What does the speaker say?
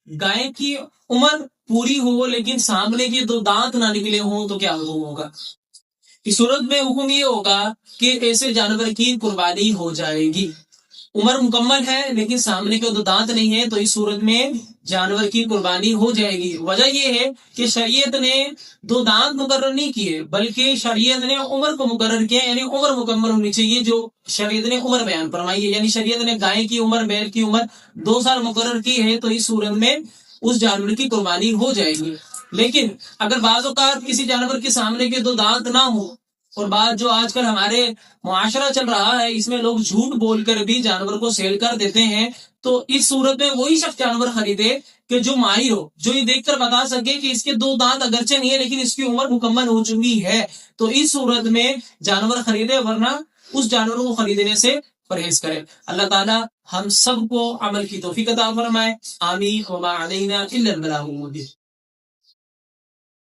गाय की उम्र पूरी हो लेकिन सामने के दो दांत ना निकले हों तो क्या हुक्म होगा? इस सूरत में हुक्म ये होगा कि ऐसे जानवर की कुर्बानी हो जाएगी। उम्र मुकम्मल है लेकिन सामने के दो दांत नहीं है, तो इस सूरत में जानवर की कुर्बानी हो जाएगी। वजह यह है कि शरीयत ने दो दांत मुकर्रर नहीं किए, बल्कि शरीयत ने उम्र को मुकर्रर किया, यानी उम्र मुकम्मल होनी चाहिए। जो शरीयत ने उम्र बयान फरमाई है, यानी शरीयत ने गाय की उम्र, बैल की उम्र 2 साल मुकर्रर की है, तो इस सूरत में उस जानवर की कुर्बानी हो जाएगी। लेकिन अगर बाज़ औक़ात किसी जानवर के सामने के दो दांत ना हो, और बात जो आजकल हमारे मुआशरा चल रहा है, इसमें लोग झूठ बोलकर भी जानवर को सेल कर देते हैं, तो इस सूरत में वही शख्स जानवर खरीदे कि जो माहिर हो, जो ये देखकर बता सके कि इसके दो दांत अगरचे नहीं है लेकिन इसकी उम्र मुकम्मल हो चुकी है, तो इस सूरत में जानवर खरीदे, वरना उस जानवर को खरीदने से परहेज करे। अल्लाह ताला हम सबको अमल की तौफीक अता फरमाए। आमीन व मा अलैना इल्लल बलागुल मुबीन।